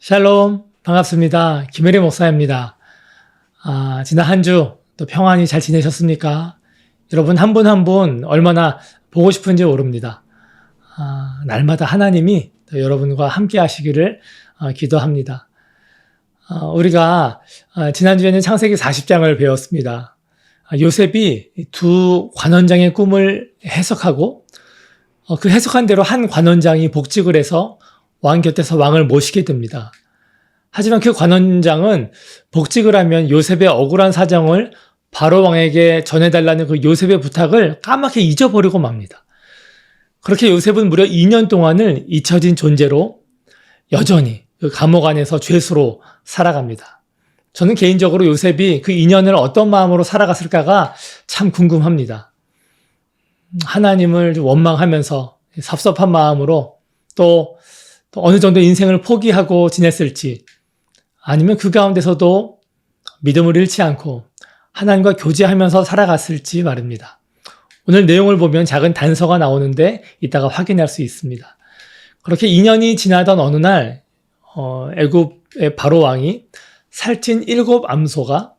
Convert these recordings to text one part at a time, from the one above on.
샬롬, 반갑습니다. 김혜리 목사입니다. 지난 한 주 또 평안히 잘 지내셨습니까? 여러분 한 분 한 분 얼마나 보고 싶은지 모릅니다. 날마다 하나님이 또 여러분과 함께 하시기를 기도합니다. 우리가 지난주에는 창세기 40장을 배웠습니다. 요셉이 두 관원장의 꿈을 해석하고 그 해석한 대로 한 관원장이 복직을 해서 왕 곁에서 왕을 모시게 됩니다. 하지만 그 관원장은 복직을 하면 요셉의 억울한 사정을 바로 왕에게 전해달라는 그 요셉의 부탁을 까맣게 잊어버리고 맙니다. 그렇게 요셉은 무려 2년 동안을 잊혀진 존재로 여전히 그 감옥 안에서 죄수로 살아갑니다. 저는 개인적으로 요셉이 그 2년을 어떤 마음으로 살아갔을까가 참 궁금합니다. 하나님을 좀 원망하면서 섭섭한 마음으로 또 어느 정도 인생을 포기하고 지냈을지, 아니면 그 가운데서도 믿음을 잃지 않고 하나님과 교제하면서 살아갔을지 말입니다. 오늘 내용을 보면 작은 단서가 나오는데 이따가 확인할 수 있습니다. 그렇게 2년이 지나던 어느 날 애굽의 바로 왕이 살찐 7 암소가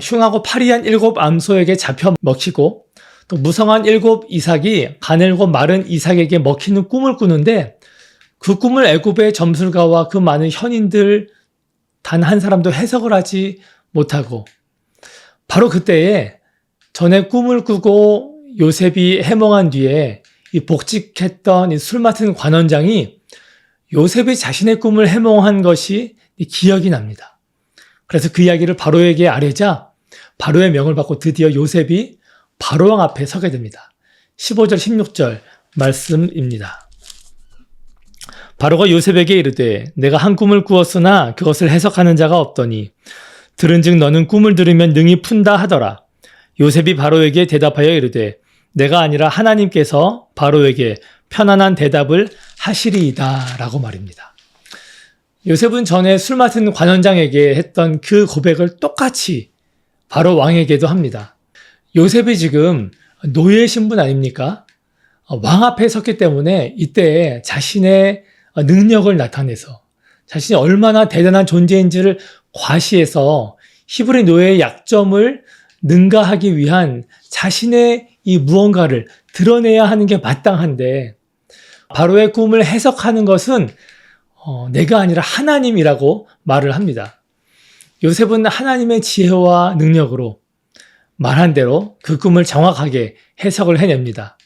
흉하고 파리한 7 암소에게 잡혀 먹히고 또 무성한 7 이삭이 가늘고 마른 이삭에게 먹히는 꿈을 꾸는데, 그 꿈을 애굽의 점술가와 그 많은 현인들 단 한 사람도 해석을 하지 못하고, 바로 그때에 전에 꿈을 꾸고 요셉이 해몽한 뒤에 이 복직했던 이 술 맡은 관원장이 요셉이 자신의 꿈을 해몽한 것이 기억이 납니다. 그래서 그 이야기를 바로에게 아뢰자 바로의 명을 받고 드디어 요셉이 바로왕 앞에 서게 됩니다. 15절 16절 말씀입니다. 바로가 요셉에게 이르되 내가 한 꿈을 꾸었으나 그것을 해석하는 자가 없더니 들은즉 너는 꿈을 들으면 능히 푼다 하더라. 요셉이 바로에게 대답하여 이르되 내가 아니라 하나님께서 바로에게 편안한 대답을 하시리이다 라고 말입니다. 요셉은 전에 술 맡은 관원장에게 했던 그 고백을 똑같이 바로 왕에게도 합니다. 요셉이 지금 노예 신분 아닙니까? 왕 앞에 섰기 때문에 이때 자신의 능력을 나타내서 자신이 얼마나 대단한 존재인지를 과시해서 히브리 노예의 약점을 능가하기 위한 자신의 이 무언가를 드러내야 하는 게 마땅한데, 바로의 꿈을 해석하는 것은 내가 아니라 하나님이라고 말을 합니다. 요셉은 하나님의 지혜와 능력으로 말한 대로 그 꿈을 정확하게 해석을 해냅니다.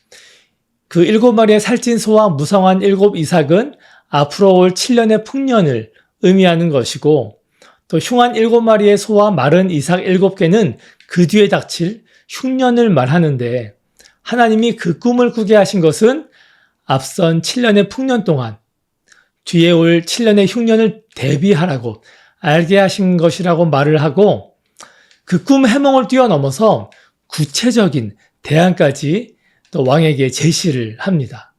그 7마리의 살찐 소와 무성한 7 이삭은 앞으로 올 7년의 풍년을 의미하는 것이고, 또 흉한 7마리의 소와 마른 이삭 7개는 그 뒤에 닥칠 흉년을 말하는데, 하나님이 그 꿈을 꾸게 하신 것은 앞선 7년의 풍년 동안 뒤에 올 7년의 흉년을 대비하라고 알게 하신 것이라고 말을 하고, 그 꿈 해몽을 뛰어넘어서 구체적인 대안까지 또 왕에게 제시를 합니다.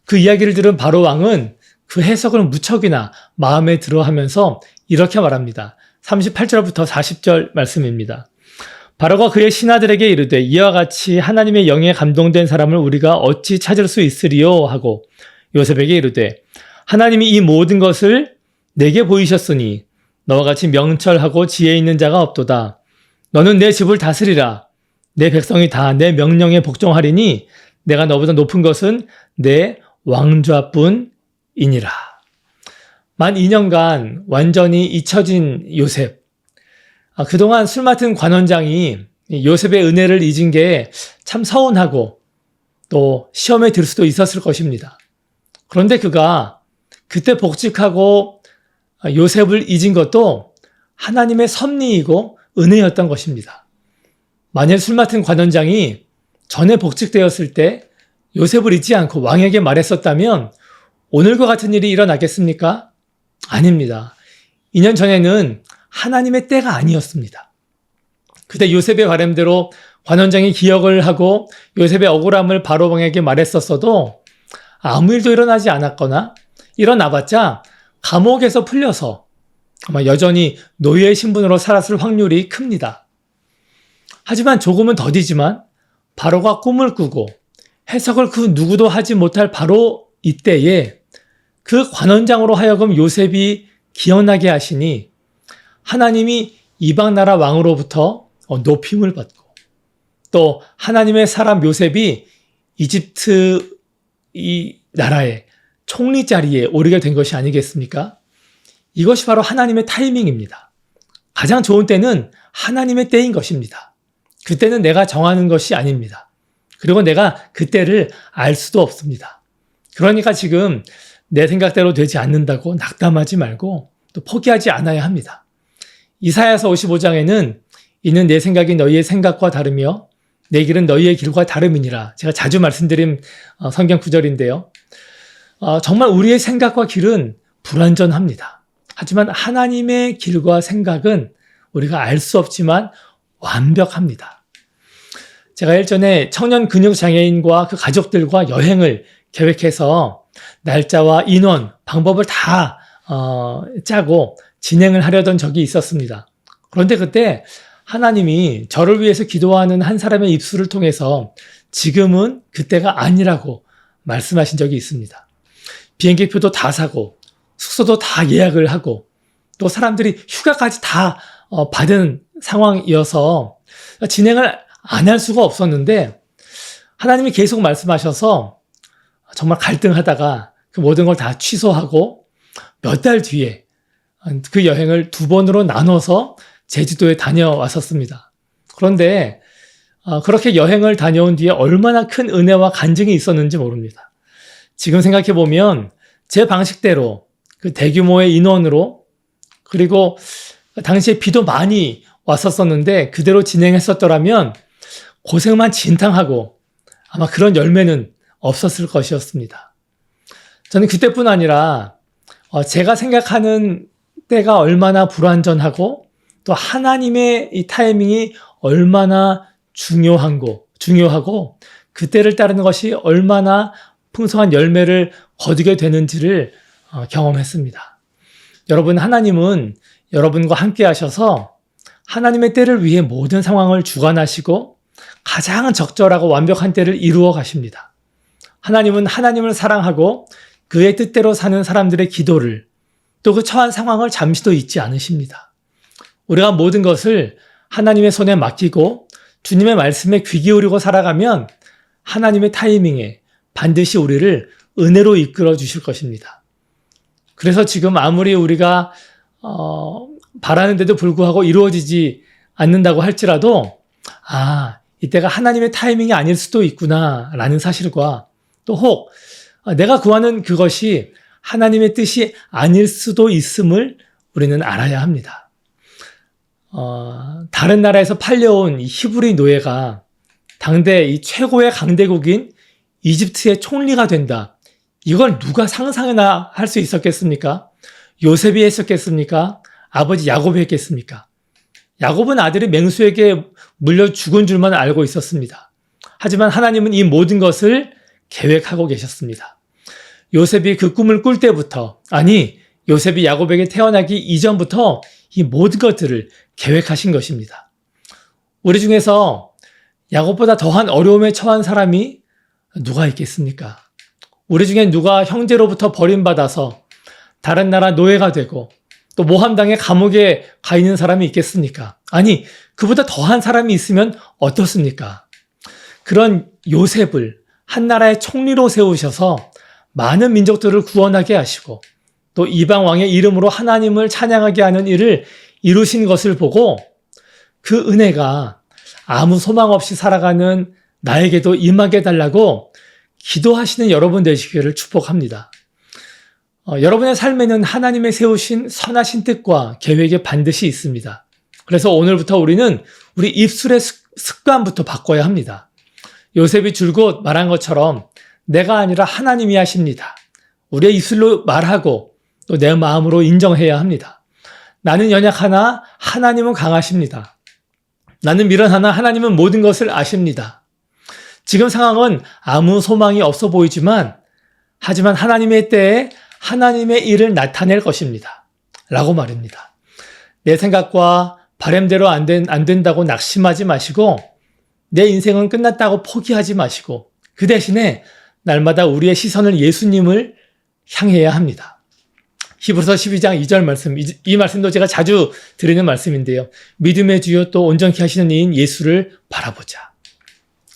그 이야기를 들은 바로 왕은 그 해석을 무척이나 마음에 들어 하면서 이렇게 말합니다. 38절부터 40절 말씀입니다. 바로가 그의 신하들에게 이르되 이와 같이 하나님의 영에 감동된 사람을 우리가 어찌 찾을 수 있으리요 하고 요셉에게 이르되 하나님이 이 모든 것을 내게 보이셨으니 너와 같이 명철하고 지혜 있는 자가 없도다. 너는 내 집을 다스리라. 내 백성이 다 내 명령에 복종하리니 내가 너보다 높은 것은 내 왕좌뿐이니라. 만 2년간 완전히 잊혀진 요셉. 그동안 술 맡은 관원장이 요셉의 은혜를 잊은 게 참 서운하고 또 시험에 들 수도 있었을 것입니다. 그런데 그가 그때 복직하고 요셉을 잊은 것도 하나님의 섭리이고 은혜였던 것입니다. 만일 술 맡은 관원장이 전에 복직되었을 때 요셉을 잊지 않고 왕에게 말했었다면 오늘과 같은 일이 일어났겠습니까? 아닙니다. 2년 전에는 하나님의 때가 아니었습니다. 그때 요셉의 바람대로 관원장이 기억을 하고 요셉의 억울함을 바로 왕에게 말했었어도 아무 일도 일어나지 않았거나 일어나봤자 감옥에서 풀려서 아마 여전히 노예의 신분으로 살았을 확률이 큽니다. 하지만 조금은 더디지만 바로가 꿈을 꾸고 해석을 그 누구도 하지 못할 바로 이때에 그 관원장으로 하여금 요셉이 기억나게 하시니 하나님이 이방 나라 왕으로부터 높임을 받고 또 하나님의 사람 요셉이 이집트 이 나라의 총리 자리에 오르게 된 것이 아니겠습니까? 이것이 바로 하나님의 타이밍입니다. 가장 좋은 때는 하나님의 때인 것입니다. 그때는 내가 정하는 것이 아닙니다. 그리고 내가 그때를 알 수도 없습니다. 그러니까 지금 내 생각대로 되지 않는다고 낙담하지 말고 또 포기하지 않아야 합니다. 이사야서 55장에는 이는 내 생각이 너희의 생각과 다르며 내 길은 너희의 길과 다름이니라. 제가 자주 말씀드린 성경 구절인데요. 정말 우리의 생각과 길은 불완전합니다. 하지만 하나님의 길과 생각은 우리가 알 수 없지만 완벽합니다. 제가 일전에 청년 근육장애인과 그 가족들과 여행을 계획해서 날짜와 인원, 방법을 다 짜고 진행을 하려던 적이 있었습니다. 그런데 그때 하나님이 저를 위해서 기도하는 한 사람의 입술을 통해서 지금은 그때가 아니라고 말씀하신 적이 있습니다. 비행기표도 다 사고 숙소도 다 예약을 하고 또 사람들이 휴가까지 다 받은 상황이어서 진행을 안 할 수가 없었는데 하나님이 계속 말씀하셔서 정말 갈등하다가 그 모든 걸 다 취소하고 몇 달 뒤에 그 여행을 2번으로 나눠서 제주도에 다녀왔었습니다. 그런데 그렇게 여행을 다녀온 뒤에 얼마나 큰 은혜와 간증이 있었는지 모릅니다. 지금 생각해 보면 제 방식대로 그 대규모의 인원으로 그리고 당시에 비도 많이 왔었었는데 그대로 진행했었더라면 고생만 진탕하고 아마 그런 열매는 없었을 것이었습니다. 저는 그때뿐 아니라 제가 생각하는 때가 얼마나 불완전하고 또 하나님의 이 타이밍이 얼마나 중요하고 그때를 따르는 것이 얼마나 풍성한 열매를 거두게 되는지를 경험했습니다. 여러분, 하나님은 여러분과 함께 하셔서 하나님의 때를 위해 모든 상황을 주관하시고 가장 적절하고 완벽한 때를 이루어 가십니다. 하나님은 하나님을 사랑하고 그의 뜻대로 사는 사람들의 기도를 또 그 처한 상황을 잠시도 잊지 않으십니다. 우리가 모든 것을 하나님의 손에 맡기고 주님의 말씀에 귀 기울이고 살아가면 하나님의 타이밍에 반드시 우리를 은혜로 이끌어 주실 것입니다. 그래서 지금 아무리 우리가 바라는데도 불구하고 이루어지지 않는다고 할지라도 이때가 하나님의 타이밍이 아닐 수도 있구나 라는 사실과 또 혹 내가 구하는 그것이 하나님의 뜻이 아닐 수도 있음을 우리는 알아야 합니다. 다른 나라에서 팔려온 이 히브리 노예가 당대 이 최고의 강대국인 이집트의 총리가 된다. 이걸 누가 상상이나 할 수 있었겠습니까? 요셉이 했었겠습니까? 아버지 야곱이 했겠습니까? 야곱은 아들이 맹수에게 물려 죽은 줄만 알고 있었습니다. 하지만 하나님은 이 모든 것을 계획하고 계셨습니다. 요셉이 그 꿈을 꿀 때부터, 요셉이 야곱에게 태어나기 이전부터 이 모든 것들을 계획하신 것입니다. 우리 중에서 야곱보다 더한 어려움에 처한 사람이 누가 있겠습니까? 우리 중에 누가 형제로부터 버림받아서 다른 나라 노예가 되고 또 모함당해 감옥에 가 있는 사람이 있겠습니까? 그보다 더한 사람이 있으면 어떻습니까? 그런 요셉을 한 나라의 총리로 세우셔서 많은 민족들을 구원하게 하시고 또 이방 왕의 이름으로 하나님을 찬양하게 하는 일을 이루신 것을 보고 그 은혜가 아무 소망 없이 살아가는 나에게도 임하게 달라고 기도하시는 여러분 되시기를 축복합니다. 여러분의 삶에는 하나님의 세우신 선하신 뜻과 계획이 반드시 있습니다. 그래서 오늘부터 우리는 우리 입술의 습관부터 바꿔야 합니다. 요셉이 줄곧 말한 것처럼 내가 아니라 하나님이 하십니다. 우리의 입술로 말하고 또 내 마음으로 인정해야 합니다. 나는 연약하나 하나님은 강하십니다. 나는 미련하나 하나님은 모든 것을 아십니다. 지금 상황은 아무 소망이 없어 보이지만 하지만 하나님의 때에 하나님의 일을 나타낼 것입니다. 라고 말입니다. 내 생각과 바람대로 안 된다고 낙심하지 마시고 내 인생은 끝났다고 포기하지 마시고 그 대신에 날마다 우리의 시선을 예수님을 향해야 합니다. 히브리서 12장 2절 말씀, 이 말씀도 제가 자주 드리는 말씀인데요. 믿음의 주요 또 온전케 하시는 이인 예수를 바라보자.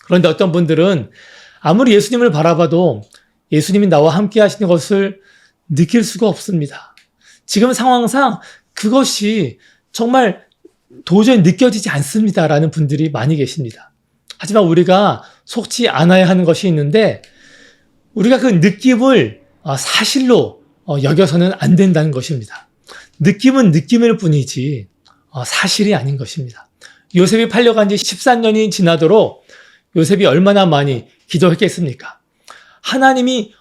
그런데 어떤 분들은 아무리 예수님을 바라봐도 예수님이 나와 함께 하시는 것을 느낄 수가 없습니다. 지금 상황상 그것이 정말 도저히 느껴지지 않습니다라는 분들이 많이 계십니다. 하지만 우리가 속지 않아야 하는 것이 있는데 우리가 그 느낌을 사실로 여겨서는 안 된다는 것입니다. 느낌은 느낌일 뿐이지 사실이 아닌 것입니다. 요셉이 팔려간 지 13년이 지나도록 요셉이 얼마나 많이 기도했겠습니까? 하나님이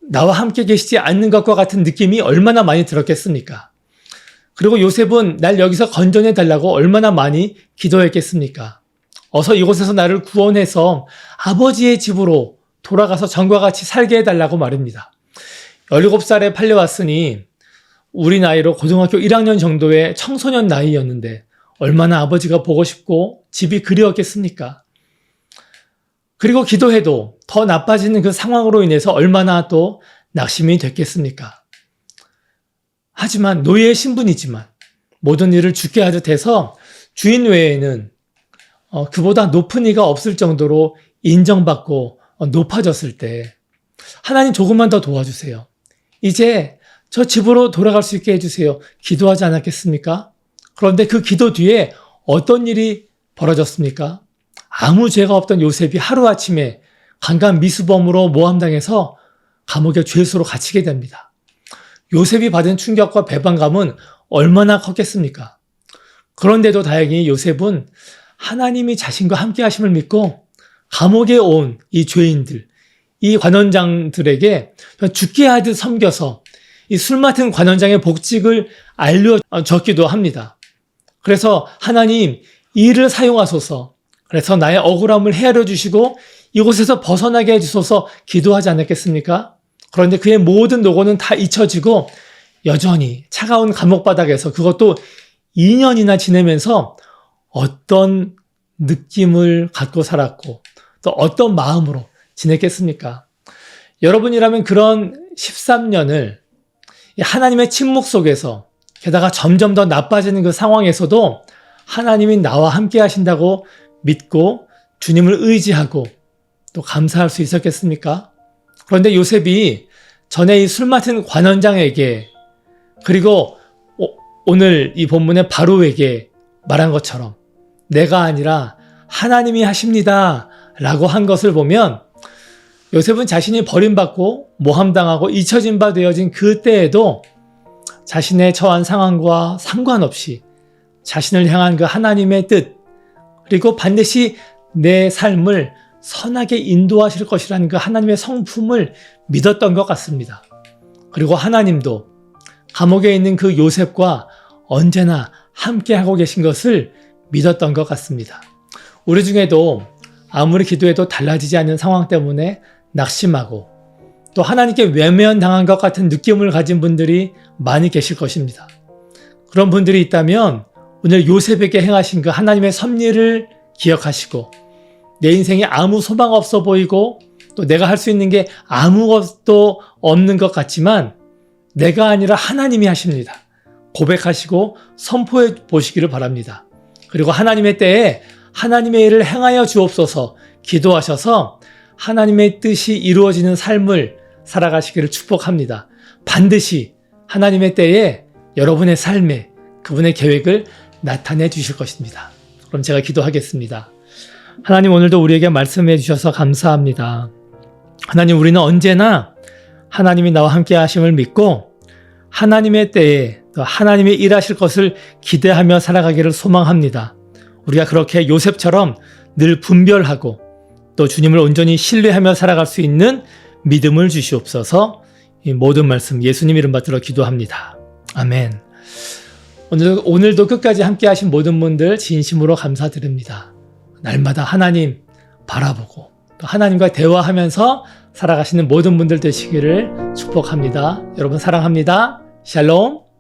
나와 함께 계시지 않는 것과 같은 느낌이 얼마나 많이 들었겠습니까? 그리고 요셉은 날 여기서 건져내 달라고 얼마나 많이 기도했겠습니까? 어서 이곳에서 나를 구원해서 아버지의 집으로 돌아가서 전과 같이 살게 해달라고 말입니다. 17살에 팔려왔으니 우리 나이로 고등학교 1학년 정도의 청소년 나이였는데 얼마나 아버지가 보고 싶고 집이 그리웠겠습니까? 그리고 기도해도 더 나빠지는 그 상황으로 인해서 얼마나 또 낙심이 됐겠습니까? 하지만 노예의 신분이지만 모든 일을 주께 하듯 해서 주인 외에는 그보다 높은 이가 없을 정도로 인정받고 높아졌을 때 하나님 조금만 더 도와주세요. 이제 저 집으로 돌아갈 수 있게 해주세요. 기도하지 않았겠습니까? 그런데 그 기도 뒤에 어떤 일이 벌어졌습니까? 아무 죄가 없던 요셉이 하루아침에 강간 미수범으로 모함당해서 감옥에 죄수로 갇히게 됩니다. 요셉이 받은 충격과 배반감은 얼마나 컸겠습니까? 그런데도 다행히 요셉은 하나님이 자신과 함께 하심을 믿고 감옥에 온 이 죄인들, 이 관원장들에게 죽게 하듯 섬겨서 이 술 맡은 관원장의 복직을 알려줬기도 합니다. 그래서 하나님 이 일을 사용하소서, 그래서 나의 억울함을 헤아려 주시고 이곳에서 벗어나게 해주소서 기도하지 않았겠습니까? 그런데 그의 모든 노고는 다 잊혀지고 여전히 차가운 감옥바닥에서 그것도 2년이나 지내면서 어떤 느낌을 갖고 살았고 또 어떤 마음으로 지냈겠습니까? 여러분이라면 그런 13년을 하나님의 침묵 속에서 게다가 점점 더 나빠지는 그 상황에서도 하나님이 나와 함께 하신다고 믿고 주님을 의지하고 또 감사할 수 있었겠습니까? 그런데 요셉이 전에 이 술 맡은 관원장에게 그리고 오늘 이 본문의 바로에게 말한 것처럼 내가 아니라 하나님이 하십니다 라고 한 것을 보면 요셉은 자신이 버림받고 모함당하고 잊혀진 바 되어진 그때에도 자신의 처한 상황과 상관없이 자신을 향한 그 하나님의 뜻 그리고 반드시 내 삶을 선하게 인도하실 것이라는 그 하나님의 성품을 믿었던 것 같습니다. 그리고 하나님도 감옥에 있는 그 요셉과 언제나 함께하고 계신 것을 믿었던 것 같습니다. 우리 중에도 아무리 기도해도 달라지지 않는 상황 때문에 낙심하고 또 하나님께 외면당한 것 같은 느낌을 가진 분들이 많이 계실 것입니다. 그런 분들이 있다면 오늘 요셉에게 행하신 그 하나님의 섭리를 기억하시고 내 인생에 아무 소망 없어 보이고 또 내가 할 수 있는 게 아무것도 없는 것 같지만 내가 아니라 하나님이 하십니다. 고백하시고 선포해 보시기를 바랍니다. 그리고 하나님의 때에 하나님의 일을 행하여 주옵소서 기도하셔서 하나님의 뜻이 이루어지는 삶을 살아가시기를 축복합니다. 반드시 하나님의 때에 여러분의 삶에 그분의 계획을 나타내 주실 것입니다. 그럼 제가 기도하겠습니다. 하나님 오늘도 우리에게 말씀해 주셔서 감사합니다. 하나님 우리는 언제나 하나님이 나와 함께 하심을 믿고 하나님의 때에 또 하나님이 일하실 것을 기대하며 살아가기를 소망합니다. 우리가 그렇게 요셉처럼 늘 분별하고 또 주님을 온전히 신뢰하며 살아갈 수 있는 믿음을 주시옵소서. 이 모든 말씀 예수님 이름 받들어 기도합니다. 아멘. 오늘도 끝까지 함께 하신 모든 분들 진심으로 감사드립니다. 날마다 하나님 바라보고 또 하나님과 대화하면서 살아가시는 모든 분들 되시기를 축복합니다. 여러분 사랑합니다. 샬롬.